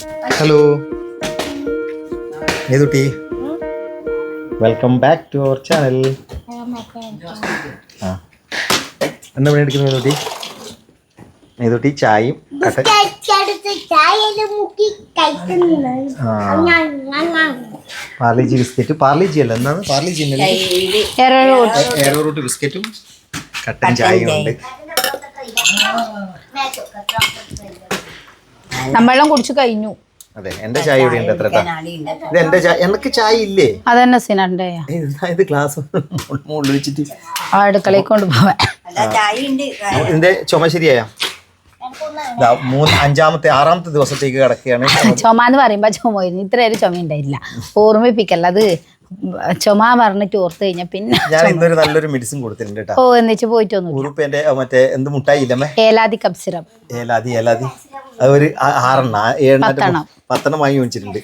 Hello Methutty, welcome back to our channel. ആ എന്താ പണി എടുക്കുന്നത് മേതുട്ടി? മേതുട്ടി ചായയും പാർലിജി ബിസ്ക്കറ്റും, പാർലിജി അല്ല എന്താണ് പാർലിജി, ഏറോറൂട്ട് ബിസ്ക്കറ്റും കട്ടൻ ചായയും ഉണ്ട്. നമ്മളെല്ലാം കുടിച്ചു കഴിഞ്ഞു. അതെ, എന്റെ ചായ ഇവിടെ ഉണ്ട്. എത്ര ഇത് എന്റെ ചായ, എനിക്ക് ചായ ഇല്ലേ? അതന്നെ സിനന്റെ ഇത് ഗ്ലാസ് മുകളിൽ വെച്ചിട്ട് അടുക്കളയിൽ കൊണ്ടുപോവാൻ. ഇതിന്റെ ചുമ ശരിയായ അഞ്ചാമത്തെ 6ാമത്തെ ദിവസത്തേക്ക് കിടക്കുകയാണ്. ചുമ എന്ന് പറയുമ്പോ ചുമയിരുന്നു, ഇത്രയൊരു ചുമ ഉണ്ടായില്ല. ഓർമ്മിപ്പിക്കല്ല, അത് ചുമ പറഞ്ഞിട്ട് ഓർത്ത് കഴിഞ്ഞാ പിന്നെ ഞാൻ ഇന്നൊരു നല്ലൊരു മെഡിസിൻ കൊടുത്തിട്ടുണ്ട് കേട്ടോ. ഓ എന്നിച്ച് പോയിട്ടൊന്നും ഉറുപ്പേന്റെ മറ്റേ എന്ത് മുട്ടായി ഇല്ലമ്മേ, ഏലാതി കപ്പ് സിറപ്പ്, ഏലാതി അത് ഒരു 10 വാങ്ങി വെച്ചിട്ടുണ്ട്.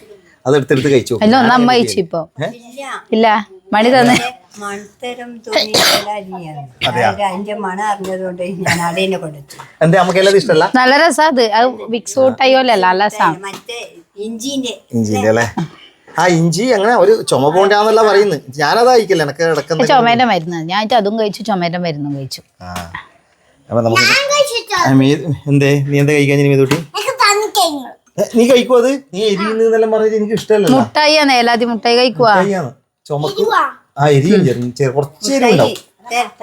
അത് എടുത്തെടുത്ത് കഴിച്ചു. അതിൽ ഒന്നമ്മ കഴിച്ചു. ഇപ്പൊ ഇല്ല മണി തന്നെ എന്താ നമുക്ക് എല്ലാം ഇഷ്ടമല്ല. നല്ല രസാ അത്. വിക്സ് ഊട്ടായോലല്ല നല്ല രസാണ്. ഇഞ്ചിന്റെ അല്ലേ? ആ ഇഞ്ചി അങ്ങനെ ഒരു ചുമ പോണ്ടാന്നല്ല പറയുന്നത്. ഞാനത് കഴിക്കില്ല, എനിക്ക് കിടക്കുന്ന ചുമേന്റെ മരുന്ന്. ഞാൻ അതും കഴിച്ചു, ചുമേന്റെ മരുന്നും കഴിച്ചു. അപ്പൊ നമുക്ക് എന്തേ നീ എന്താ കഴിക്കാൻ മേതുട്ടി? നീ കഴിക്കുവോ? അത് നീ എരിയുന്നെല്ലാം പറഞ്ഞത് എനിക്ക് ഇഷ്ടമല്ല. മുട്ടായിയാണ് ഏലാതി മുട്ടായി കഴിക്കുവാ. ചുമക്ക് ആ എരിയും കുറച്ച് എരി ഉണ്ടാവും.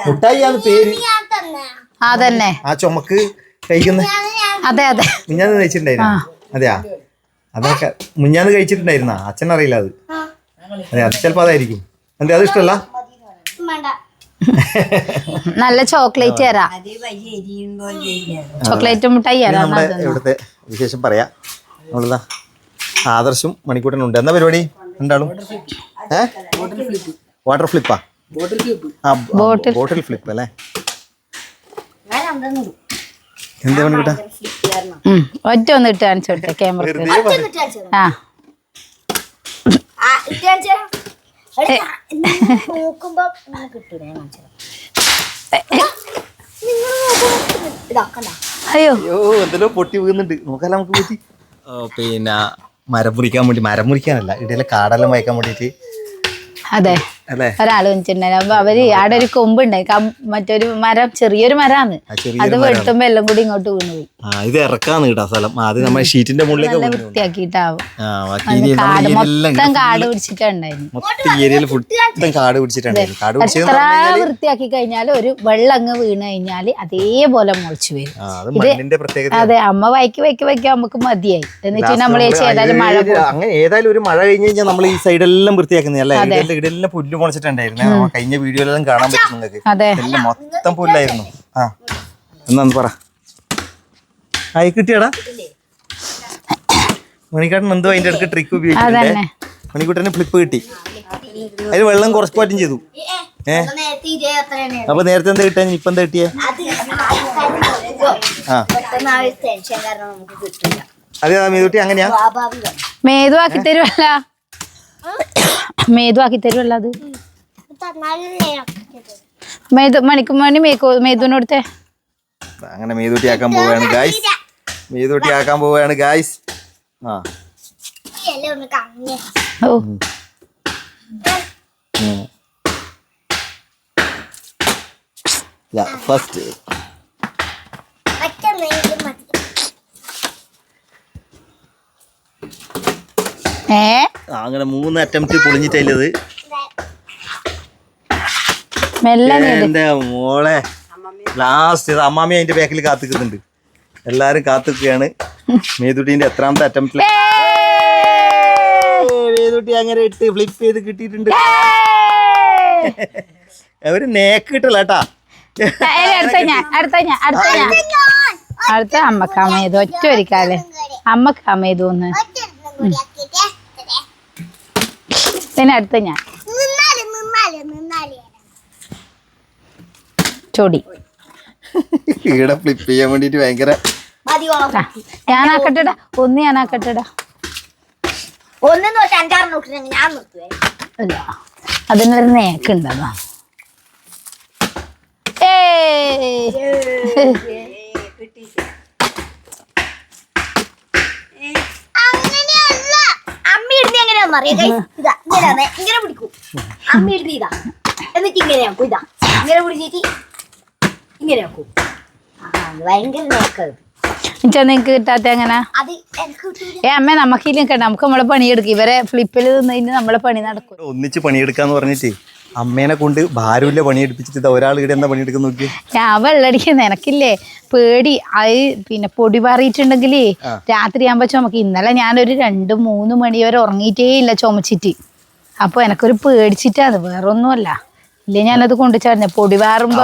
മുട്ടായിയാണ് പേര്. അതന്നെ ആ ചുമക്ക് കഴിക്കുന്ന. അതെ അതെ, മിഞ്ഞാന്ന് കഴിച്ചിട്ടുണ്ടായിരുന്ന. അതെയാ, അതൊക്കെ മുഞ്ഞാന്ന് കഴിച്ചിട്ടുണ്ടായിരുന്ന. അച്ഛനറിയില്ല അത്. അതെ, അത് ചിലപ്പോ അതായിരിക്കും. എന്താ അത് ഇഷ്ടമല്ല? നല്ല ചോക്ലേറ്റ് തരാ, ചോക്ലേറ്റ് മുട്ടായി. നമ്മുടെ ഇവിടുത്തെ വിശേഷം പറയാ. നമ്മളിതാ ആദർശും മണിക്കൂട്ടനും ഉണ്ട്. എന്താ പരിപാടി രണ്ടാളും? വാട്ടർ ഫ്ലിപ്പാ? ബോട്ടിൽ ഫ്ലിപ്പ് അല്ലേ? എന്താ മണിക്കൂട്ടാ? ഒറ്റ ഒന്ന് ഇട്ട് കാണിച്ചു കൊടുത്ത ക്യാമറ. ആ അയ്യോ എന്തെല്ലോ പൊട്ടി വീഴുന്നുണ്ട്. നോക്കാല നമുക്ക് പറ്റി. പിന്നെ മരം മുറിക്കാനല്ല, ഇടയിലെ കാടെല്ലാം വയ്ക്കാൻ വേണ്ടിട്ട്. അതെ, ഒരാള് വെച്ചിട്ടുണ്ടായിരുന്നു. അവര് ആടെ ഒരു കൊമ്പുണ്ടായി, മറ്റൊരു മരം, ചെറിയൊരു മരാന്ന്. അത് വെട്ടുമ്പോ എല്ലാം കൂടി ഇങ്ങോട്ട് വീണുപോയി. ഇത് ഇറക്കാന്ന് കേട്ടാ സ്ഥലം. അത് നമ്മുടെ ഷീറ്റിന്റെ മുകളിലേക്ക് വൃത്തിയാക്കിട്ടാവും. മൊത്തം കാട് പിടിച്ചിട്ടുണ്ടായിരുന്നു. കാട് പിടിച്ചിട്ടുണ്ടായിരുന്നു. എത്ര വൃത്തിയാക്കി കഴിഞ്ഞാലും ഒരു വെള്ളം അങ്ങ് വീണ് കഴിഞ്ഞാല് അതേപോലെ മുളച്ചു വരും. അതെ, അമ്മ വയ്ക്ക് നമുക്ക് മതിയായി. എന്നിട്ട് നമ്മൾ ഏതായാലും മഴ അങ്ങനെ ഏതായാലും ഒരു മഴ കഴിഞ്ഞ് കഴിഞ്ഞാൽ നമ്മൾ ഈ സൈഡെല്ലാം വൃത്തിയാക്കുന്നതല്ലേ. ഇടയിലെല്ലാം പുല്ല് മുളച്ചിട്ടുണ്ടായിരുന്നു. കഴിഞ്ഞ വീഡിയോയിലെല്ലാം കാണാൻ പറ്റും നിങ്ങൾക്ക്. എല്ലാം മൊത്തം പുല്ലായിരുന്നു. ആ എന്നാന്ന് പറ. ആയി കിട്ടിയടാ മണിക്കാട്ടൻ എന്തോ അതിന്റെ അടുക്ക് ട്രിക്ക് ഉപയോഗിച്ചിട്ടുണ്ട്. മണിക്കൂട്ടന് ഫ്ലിപ്പ് കിട്ടി. അതിന് വെള്ളം കുറച്ച് മാറ്റം ചെയ്തു. അപ്പൊ നേരത്തെ എന്താ കിട്ടാൻ, ഇപ്പൊ എന്താ കിട്ടിയേ? അതെ മേതുട്ടി, അങ്ങനെയാ? മേതു ആക്കി തരുമല്ല, മേതു ആക്കി തരുമല്ല. അത് മേതുവിനോടുത്തെ അങ്ങനെ മേതുട്ടി ആക്കാൻ പോവുകയാണ് ഗായ്സ്. മേതുട്ടി ആക്കാൻ പോവുകയാണ് ഗായ്സ്. ആ ഓ ഫസ്റ്റ് അങ്ങനെ 3 അറ്റംപ്റ്റ് പൊളിഞ്ഞിട്ടത്. എന്റെ മോളെ ലാസ്റ്റ് അമ്മാമ്മ അതിന്റെ ബാക്കിൽ കാത്തിക്കുന്നുണ്ട്. എല്ലാരും കാത്തിക്കുകയാണ്. മേതുട്ടീന്റെ എത്രാമത്തെ അറ്റംപ്റ്റില് മേതുട്ടി അങ്ങനെ ഇട്ട് ഫ്ലിപ്പ് ചെയ്ത് കിട്ടിയിട്ടുണ്ട്. അവര് നേക്ക് കിട്ടല കേട്ടാ. അടുത്ത അമ്മക്കാമേതു ഒറ്റ ഒരിക്കാല് അമ്മക്കാമേതു ഒന്ന്. പിന്നെ അടുത്ത ഞാൻ ചൊടി ഇവിടെ ഫ്ലിപ്പ് ചെയ്യാൻ വേണ്ടിട്ട് ഭയങ്കര. ഞാനാക്കട്ടെടാ, ഒന്ന് ഞാനാക്കട്ടെടാ. അല്ല, അതിനൊരു നേക്കുണ്ടതാ. പറയാ ഇതാ ഇങ്ങനെ ഇങ്ങനെ പിടിക്കൂ. അമ്മ എഴുതി ഇതാ എന്നിട്ട് ഇങ്ങനെ ആക്കും. ഇതാ ഇങ്ങനെ പിടിച്ചിട്ട് ഇങ്ങനെ ആക്കും. ഭയങ്കര നേക്കത്. നിങ്ങക്ക് കിട്ടാത്ത എങ്ങനെ? അമ്മ നമുക്കില്ല, നമുക്ക് നമ്മളെ പണിയെടുക്കും. ഇവരെ ഫ്ലിപ്പിൽ നിന്ന് കഴിഞ്ഞാൽ നമ്മളെ പണി നടക്കും. ഒന്നിച്ച് പണിയെടുക്കാന്ന് പറഞ്ഞിട്ട് അമ്മേനെ കൊണ്ട് ഭാരമില്ല പണിയെടുപ്പിച്ചിട്ട് ഒരാൾ ഇവിടെ എന്താ പണിയെടുക്കാൻ നോക്കി. ഞാൻ വെള്ളടിക്കുന്ന എനക്കില്ലേ പേടി. അത് പിന്നെ പൊടി പാറിയിട്ടുണ്ടെങ്കിൽ രാത്രി ആകുമ്പോ ചുമക്ക്. ഇന്നലെ ഞാനൊരു 2-3 മണി വരെ ഉറങ്ങിയിട്ടേ ഇല്ല ചുമച്ചിട്ട്. അപ്പൊ എനക്കൊരു പേടിച്ചിട്ടാണ്, വേറൊന്നുമല്ല. ഇല്ലേ ഞാനത് കൊണ്ടു ചേർന്ന പൊടി പാറുമ്പോ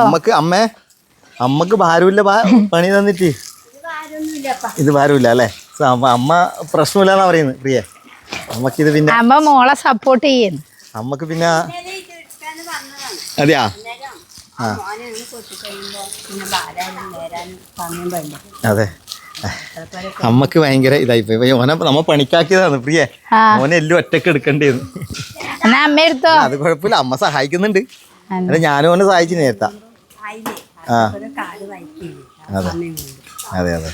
അമ്മക്ക് ഭാരമില്ല പണി തന്നിട്ട്. ഇത് ഭാരമില്ല അല്ലേ? അമ്മ പ്രശ്നമില്ലാന്നാ പറയുന്നത് പ്രിയ. അമ്മക്കിത് പിന്നെ അമ്മ മോളെ സപ്പോർട്ട് ചെയ്യുന്നു. അമ്മക്ക് പിന്നെ അതെയാ? അതെ, അമ്മക്ക് ഭയങ്കര ഇതായിപ്പോയി. ഓനെ നമ്മ പണിക്കാക്കിയതാണ് പ്രിയ. ഓനെ എല്ലാം ഒറ്റക്ക് എടുക്കേണ്ടിയിരുന്നു. അമ്മ എടുത്തോ? അത് കുഴപ്പമില്ല, അമ്മ സഹായിക്കുന്നുണ്ട്. അല്ല ഞാനും ഓനെ സഹായിച്ചു നേരത്താ. ആ അതെ അതെ അതെ.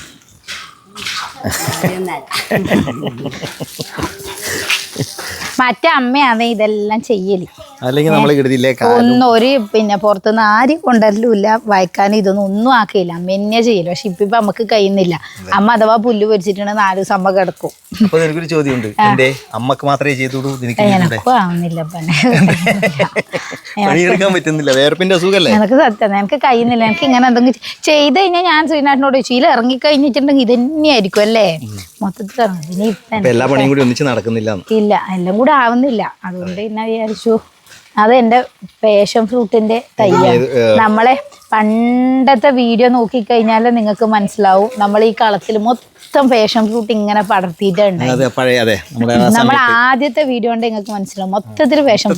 മറ്റേ അമ്മയാണ് ഇതെല്ലാം ചെയ്യല്. അല്ലെങ്കിൽ നമ്മള് കിടത്തില്ലേ ഒന്നും ഒരു പിന്നെ പുറത്തുനിന്ന് ആരും കൊണ്ടരലുമില്ല, വായിക്കാനും ഇതൊന്നും ഒന്നും ആക്കിയില്ല. അമ്മ എന്നെ ചെയ്യല്. പക്ഷെ ഇപ്പൊ നമുക്ക് കഴിയുന്നില്ല. അമ്മ അഥവാ പുല്ല് പൊരിച്ചിട്ടുണ്ടെങ്കിൽ 4 ദിവസം അമ്മ കിടക്കും. അപ്പൊ എനിക്കൊരു ചോദ്യമുണ്ട്, എന്റെ അമ്മക്ക് മാത്രമേ ചെയ്തോളൂ? എനക്കും ആവുന്നില്ല. പണിയെടുക്കാൻ പറ്റുന്നില്ല, വേർപ്പിന്റെ അസുഖല്ലേ? എനിക്ക് സത്യം എനിക്ക് കഴിയുന്നില്ല. എനിക്ക് ഇങ്ങനെ എന്തെങ്കിലും ചെയ്ത് കഴിഞ്ഞാൽ ഞാൻ ശ്രീനാഥിനോട് ചോദിച്ചു, ഇതിൽ ഇറങ്ങി കഴിഞ്ഞിട്ടുണ്ടെങ്കിൽ ഇത് തന്നെയായിരിക്കും അല്ലേ മൊത്തത്തിൽ ഇറങ്ങി. എല്ലാ പണിയും കൂടി ഒന്നിച്ച് നടക്കുന്നില്ല. ഇല്ല, എല്ലാം കൂടെ ആവുന്നില്ല. അതുകൊണ്ട് പിന്നെ വിചാരിച്ചു അത് എന്റെ പാഷൻ ഫ്രൂട്ടിന്റെ തൈയാണ്. നമ്മളെ പണ്ടത്തെ വീഡിയോ നോക്കിക്കഴിഞ്ഞാൽ നിങ്ങൾക്ക് മനസ്സിലാവും. നമ്മൾ ഈ കളത്തിൽ മൊത്തം പാഷൻ ഫ്രൂട്ട് ഇങ്ങനെ പടർത്തിയിട്ടുണ്ട്. നമ്മൾ ആദ്യത്തെ വീഡിയോ കൊണ്ട് നിങ്ങൾക്ക് മനസ്സിലാവും മൊത്തത്തിൽ പാഷൻ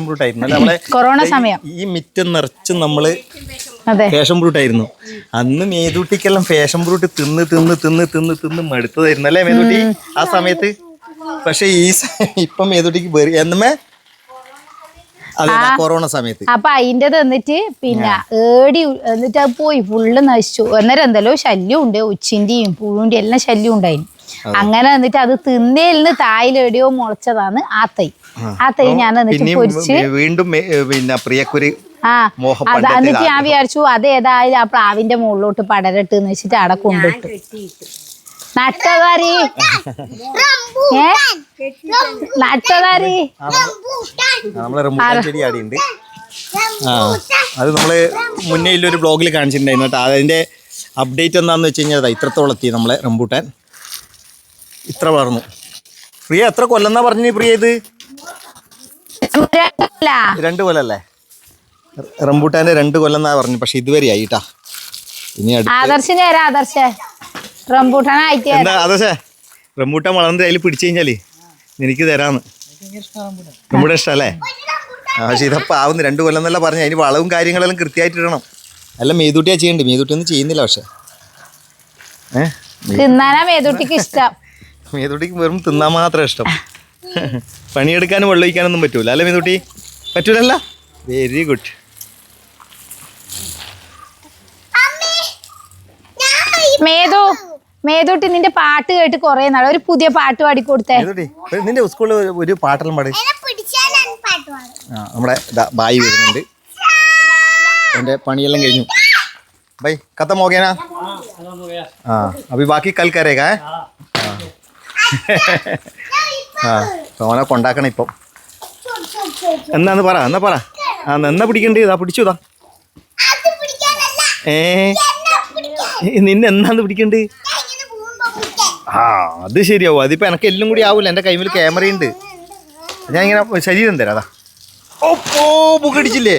ഫ്രൂട്ട്. കൊറോണ സമയം ഈ മിറ്റം നിറച്ച് നമ്മള് പാഷൻ ഫ്രൂട്ട് ആയിരുന്നു. അന്ന് മേതൂട്ടിക്കെല്ലാം പാഷൻ ഫ്രൂട്ട് തിന്ന് തിന്ന് തിന്ന് തിന്ന് തിന്ന് മടുത്തതായിരുന്നു അല്ലേ മേതൂട്ടി ആ സമയത്ത്? പക്ഷെ ഇപ്പം മേതൂട്ടിക്ക് എന്നമേ കൊറോണ സമയത്ത് അപ്പൊ അതിന്റെ തന്നിട്ട് പിന്നെ ഏടി എന്നിട്ട് അത് പോയി ഫുള്ള് നശിച്ചു. അന്നേരം എന്തല്ലോ ശല്യം ഉണ്ട്, ഉച്ചിന്റെയും പുഴുവിന്റെയും എല്ലാം ശല്യം ഉണ്ടായിരുന്നു. അങ്ങനെ എന്നിട്ട് അത് തിന്നേലിന് തായിലെടിയോ മുളച്ചതാണ് ആ തൈ. ആ തൈ ഞാൻ എന്നിട്ട് പൊരിച്ച് വീണ്ടും പിന്നെ പ്രിയക്കുരി എന്നിട്ട് ഞാൻ വിചാരിച്ചു അതേതായാലും ആ പ്ലാവിന്റെ മുകളിലോട്ട് പടരട്ട് എന്ന് വെച്ചിട്ട് അവിടെ കൊണ്ടിട്ടു. നട്ടതാരി നട്ടതാരി നമ്മളെ റംബൂട്ടാൻ ചെടി ആടിയുണ്ട്. അത് നമ്മള് മുന്നേ ഒരു ബ്ലോഗിൽ കാണിച്ചിട്ടുണ്ടായിരുന്നു കേട്ടോ. അതിന്റെ അപ്ഡേറ്റ് എന്താന്ന് വെച്ച് കഴിഞ്ഞാൽ ഇത്രത്തോളം എത്തി നമ്മളെ റംബൂട്ടാൻ. ഇത്ര വളർന്നു. പ്രിയ എത്ര കൊല്ലെന്നാ പറഞ്ഞു പ്രിയ? ഇത് 2 കൊല്ലല്ലേ? റംബൂട്ടാന്റെ 2 കൊല്ലെന്നാ പറഞ്ഞു. പക്ഷെ ഇതുവരെ ആയിട്ടാ. ഇനി റംബൂട്ടാൻ വളർന്ന് അതിൽ പിടിച്ചു കഴിഞ്ഞാല് എനിക്ക് തരാന്ന്. നമ്മുടെ ഇഷ്ടല്ലേ? പക്ഷെ ഇതപ്പം ആവുന്നു 2 കൊല്ലം എന്നല്ല പറഞ്ഞു. അതിന് വളവും കാര്യങ്ങളെല്ലാം കൃത്യമായിട്ട് ഇടണം. എല്ലാം മേതൂട്ടിയാ ചെയ്യണ്ട്. മേതൂട്ടി ഒന്നും ചെയ്യുന്നില്ല. പക്ഷെ മേതൂട്ടിക്ക് ഇഷ്ടം. മേതൂട്ടിക്ക് വെറും തിന്നാൻ മാത്രം ഇഷ്ടം. പണിയെടുക്കാനും വെള്ളം ഒഴിക്കാനൊന്നും പറ്റൂല അല്ലേ മേതൂട്ടി? പറ്റൂലല്ല? Very good. മേതൂട്ടി നിന്റെ പാട്ട് കേട്ട് കൊറേ നാളെ ഒരു പുതിയ പാട്ട് പാടി കൊടുത്തേ. നിന്റെ സ്കൂളിൽ ഒരു പാട്ടെല്ലാം പാടി. നമ്മുടെ ബായി വരുന്നുണ്ട്. എന്റെ പണിയെല്ലാം കഴിഞ്ഞു. भाई खत्म हो गया ना? हाँ अभी बाकी कल करेगा है? हाँ സോനെ കൊണ്ടാക്കണം ഇപ്പം. എന്നാന്ന് പറ എന്നാ പിടിക്കണ്ടേ? ഇതാ പിടിച്ചു. ഇതാ നിന്നെ എന്നാന്ന് പിടിക്കണ്ടേ? ആ അത് ശരിയാവും. അതിപ്പോ എനക്ക് എല്ലാം കൂടി ആവൂല. എൻ്റെ കൈമിൽ ക്യാമറയുണ്ട്. ഞാൻ ഇങ്ങനെ ശരീരം തരാം. അതാ ഓ മുഖടിച്ചില്ലേ?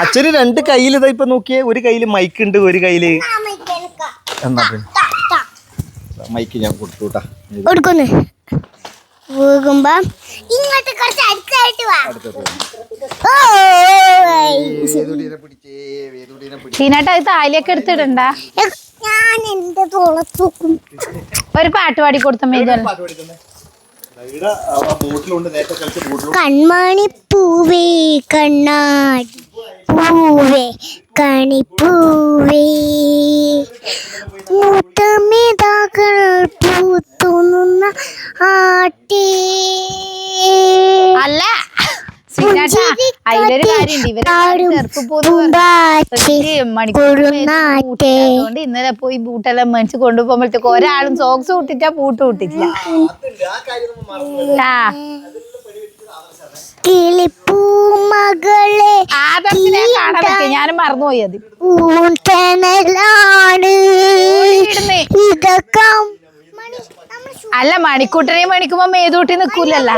അച്ഛന് 2 കയ്യിൽ ഇതാ ഇപ്പൊ നോക്കിയേ. ഒരു കയ്യില് മൈക്ക് ഉണ്ട്, ഒരു കയ്യില് എന്നാ പിന്നെ മൈക്ക് ഞാൻ കൊടുത്തു കേട്ടാ. താലിയൊക്കെ എടുത്തിടണ്ട. ഒരു പാട്ട് പാടി കൊടുത്ത കൺമണി പൂവേ കണ്ണാടി പൂവേ കണിപ്പൂവേ മുത്തമിതാക്കൾ പൂത്തുന്നു അല്ല ശ്രീനാട്ടാ, അതിലൊരു കാര്യണ്ട്. ഇവര് ചെറുപ്പ് പോകുന്ന അതുകൊണ്ട് ഇന്നലെ പോയി ബൂട്ടെല്ലാം മേടിച്ച് കൊണ്ടുപോകുമ്പോഴത്തേക്ക് ഒരാളും സോക്സ് കൂട്ടിട്ടാ ബൂട്ട് കൂട്ടിട്ടില്ല. കിളിപ്പൂമകളെ ആദർശിനെ കാണാൻ പറ്റും, ഞാനും മറന്നുപോയി അത്. അല്ല മണിക്കൂട്ടനെയും മണിക്കുമ്പോ മേതൂട്ടി നിക്കൂലല്ലോ.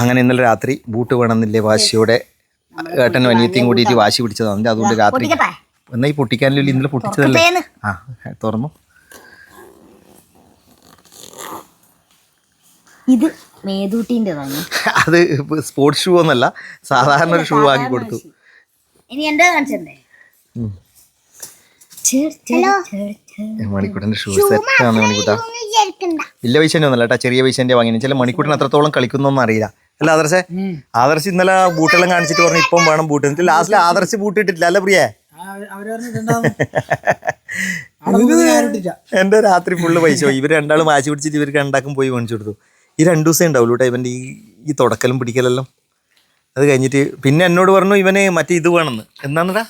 അങ്ങനെ ഇന്നലെ രാത്രി ബൂട്ട് വേണമെന്നില്ലേ വാശിയോടെ ഏട്ടനും അനിയത്തിയും കൂടിയിട്ട് വാശി പിടിച്ചതാണ്. അതുകൊണ്ട് രാത്രി എന്നാ ഈ പൊട്ടിക്കാനില്ല, ഇന്നലെ പൊട്ടിച്ചതല്ലേ. ആ തുറന്നു. ഇത് മേതൂട്ടിൻ്റെതാണ്. അത് സ്പോർട്സ് ഷൂ ഒന്നല്ല, സാധാരണ ഒരു ഷൂ വാങ്ങി കൊടുത്തു. ഇനി എന്റെ കാണിച്ചേ മണിക്കൂട്ടന്റെ ഷൂ സെറ്റാണ്. മണിക്കൂട്ട വലിയ പൈസന്റെ ഒന്നല്ല കേട്ടാ, ചെറിയ പൈസന്റെ വാങ്ങി. ചില മണിക്കൂട്ടിന് അത്രത്തോളം കളിക്കുന്നൊന്നും അറിയില്ല അല്ല ആദർശേ. ആദർശ് ഇന്നലെ ബൂട്ടെല്ലാം കാണിച്ചിട്ട് പറഞ്ഞു ഇപ്പം വേണം ബൂട്ട്. എന്നിട്ട് ലാസ്റ്റിൽ ആദർശ് ബൂട്ട് ഇട്ടിട്ടില്ല അല്ല പ്രിയേ. എന്റെ രാത്രി ഫുള്ള് പൈസ പോയി. ഇവർ രണ്ടാളും വാശി പിടിച്ചിട്ട് ഇവർക്ക് രണ്ടാക്കും പോയി മേടിച്ചു കൊടുത്തു. ഈ 2 ദിവസം ഉണ്ടാവുള്ളൂ കേട്ടോ ഇവന്റെ ഈ തുടക്കലും പിടിക്കലെല്ലാം. അത് കഴിഞ്ഞിട്ട് പിന്നെ എന്നോട് പറഞ്ഞു ഇവന് മറ്റേ ഇത് വേണമെന്ന്. എന്താണെടാ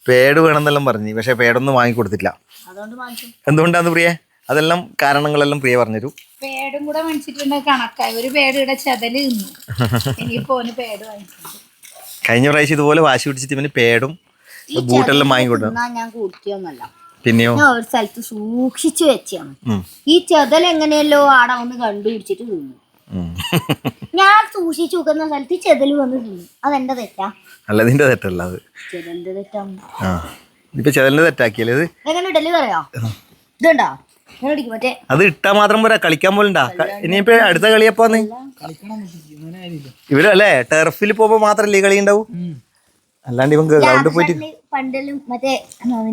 പേഡ് വേണമെന്നെല്ലാം പറഞ്ഞു. പക്ഷെ പേഡൊന്നും വാങ്ങിക്കൊടുത്തില്ല. എന്തുകൊണ്ടാന്ന് പ്രിയ? അതെല്ലാം കാരണങ്ങളെല്ലാം പ്രിയ പറഞ്ഞുതരും. പേടും കൂടെ മേടിച്ചിട്ടുണ്ടെങ്കിൽ കണക്കായി. ഒരു പേട് ഇവിടെ ചെതല് നിന്നു. ഇനിയിപ്പോ പേട് വാങ്ങിച്ചു. കഴിഞ്ഞ പ്രാവശ്യം ഇതുപോലെ വാശി പിടിച്ചിട്ട് ഇവന് പേടും ബൂട്ടെല്ലാം വാങ്ങിക്കൊടുത്തു. ഞാൻ കൂട്ടിയൊന്നല്ല, പിന്നെയോ ഒരു സ്ഥലത്ത് സൂക്ഷിച്ചു വെച്ചാണ്. ഈ ചെതൽ എങ്ങനെയല്ലോ ആടെ വന്ന് കണ്ടുപിടിച്ചിട്ട് തിന്നു. ഞാൻ സൂക്ഷിച്ചു വെക്കുന്ന സ്ഥലത്ത് ചെതൽ വന്ന് തിന്നു. അതെന്റെ തെറ്റാ? അല്ല നിന്റെ തെറ്റല്ല അത്, ചെതലിന്റെ തെറ്റാണ്. ഇപ്പൊ ചെതലിന്റെ തെറ്റാക്കിയല്ലേ ഇത്. എങ്ങനെ ഡെലിവറി അറിയോ? ഇതുണ്ടോ മറ്റേ അത് ഇട്ടാ മാത്രം പോരാ, കളിക്കാൻ പോലുണ്ടാ. ഇനിയിപ്പോ അടുത്ത കളിയപ്പോന്ന് ഇവര് അല്ലേ ടർഫിൽ പോകുമ്പോ മാത്രല്ലേ കളി ഉണ്ടാവും. അല്ലാണ്ട് ഇവൻ ഗ്രൗണ്ടിൽ പോയിട്ട് പണ്ടെല്ലാം മറ്റേ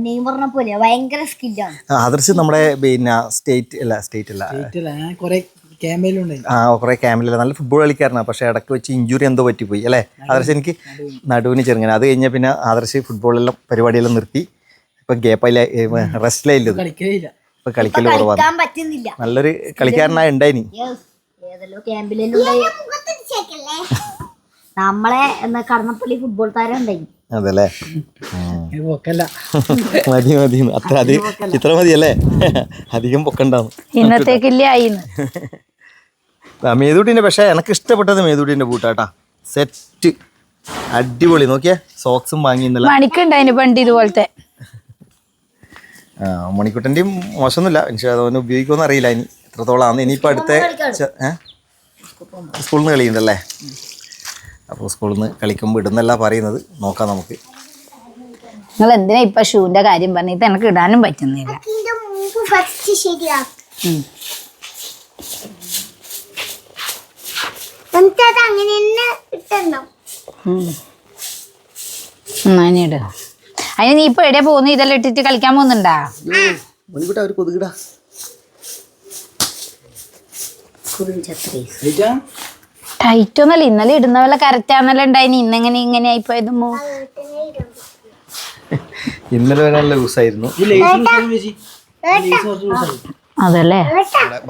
നെയ്മറിനെ പോലെ ഭയങ്കര സ്കില്ലാണ്. ആദർശ് നമ്മുടെ പിന്നെ സ്റ്റേറ്റ് അല്ല കുറെ ക്യാമ്പിലല്ല നല്ല ഫുട്ബോൾ കളിക്കാരനാണ്. പക്ഷെ ഇടയ്ക്ക് വെച്ച് ഇഞ്ചുറി എന്തോ പറ്റിപ്പോയി അല്ലേ ആദർശ്? എനിക്ക് നടുവിന് ചെറുങ്ങനെ. അത് കഴിഞ്ഞാൽ പിന്നെ ആദർശ് ഫുട്ബോളെല്ലാം പരിപാടിയെല്ലാം നിർത്തി. ഇപ്പൊ ഗ്യാപ്പായില്ല, റെസ്റ്റിലായില്ലത്. ഇപ്പൊ കളിക്കല് കുറവാണ്. നല്ലൊരു കളിക്കാരനായ ഉണ്ടായിനി. നമ്മളെ കടന്നപ്പള്ളി ഫുട്ബോൾ താരം ഉണ്ടായി. അതല്ലേ മതി അത്ര ഇത്ര മതിയല്ലേ, അധികം പൊക്കണ്ടാവും. മേതൂട്ടിന്റെ പക്ഷെ എനിക്ക് ഇഷ്ടപ്പെട്ടത് മേതൂട്ടിന്റെ ബൂട്ടാട്ടാ. സെറ്റ് അടിപൊളി. നോക്കിയേ സോക്സും വാങ്ങി ഇന്നലെ. മണിക്കുണ്ടായിന് പണ്ട് ഇതുപോലത്തെ. മണിക്കുട്ടൻ്റെയും മോശമൊന്നുമില്ല. പക്ഷെ അതൊന്നും ഉപയോഗിക്കുമെന്ന് അറിയില്ല ഇനി എത്രത്തോളം ആണ്. ഇനിയിപ്പോൾ അടുത്ത സ്കൂളിൽ നിന്ന് കളിയുണ്ടല്ലേ. അപ്പോൾ സ്കൂളിൽ നിന്ന് കളിക്കുമ്പോൾ ഇടുന്നല്ല പറയുന്നത്. നോക്കാം നമുക്ക്. നിങ്ങൾ എന്തിനാ ഇപ്പൊ ഷൂവിന്റെ കാര്യം പറഞ്ഞിട്ട് എനിക്ക് ഇടാനും പറ്റുന്നില്ല. അതിന് നീ ഇപ്പൊ എവിടെയാ പോകുന്നു? ഇതെല്ലാം ഇട്ടിട്ട് കളിക്കാൻ പോകുന്നുണ്ടാ? ടൈറ്റ് ഒന്നല്ല, ഇന്നലെ ഇടുന്ന പോലെ കറക്റ്റാന്നല്ല ഉണ്ടായിന്. ഇന്നെങ്ങനെ ഇങ്ങനെ ആയിപ്പോയതുമ്പോ ഇന്നലെ നല്ല ലൂസായിരുന്നു. അതല്ലേ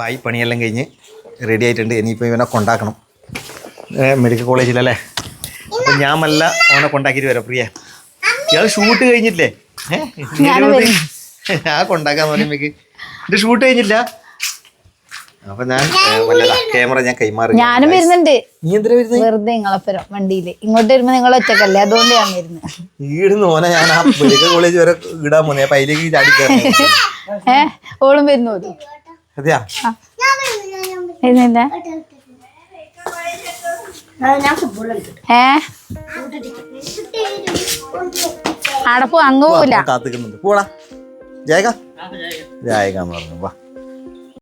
ബായി പണിയെല്ലാം കഴിഞ്ഞ് റെഡി ആയിട്ടുണ്ട്. ഇനിയിപ്പോൾ ഇവനെ കൊണ്ടാക്കണം മെഡിക്കൽ കോളേജിലല്ലേ. അപ്പം ഞാൻ മല്ല അവനെ കൊണ്ടാക്കിയിട്ട് വരാം. പ്രിയ ഇയാൾ ഷൂട്ട് കഴിഞ്ഞില്ലേ? ഞാൻ കൊണ്ടാക്കാന്ന് പറയുമ്പോഴേക്ക് ഇത് ഷൂട്ട് കഴിഞ്ഞില്ല. അപ്പൊ ഞാൻ ക്യാമറ ഞാൻ കൈമാറി. ഞാനും വരുന്നുണ്ട്. നീ എന്തിനാ വരുന്നത്? വെറുതെ നിങ്ങളൊപ്പം വണ്ടിയില് ഇങ്ങോട്ട് വരുമ്പോ നിങ്ങൾ ഒറ്റക്കല്ലേ, അതുകൊണ്ട് ഞാൻ വരുന്നത്. ഈടുന്ന് ഓനെ ഞാൻ ആ മെഡിക്കൽ കോളേജ് വരെ ഇടാൻ പോന്നെ. അപ്പൊ അതിലേക്ക് ചാടിക്കാൻ ഓളും വരുന്നു. അതെയാ അവിടെ പോ, അങ്ങ് പോവില്ല. കാത്തിക്കുന്നുണ്ട്. പോടാ ജായക ജായകാന്ന് പറഞ്ഞു. വാ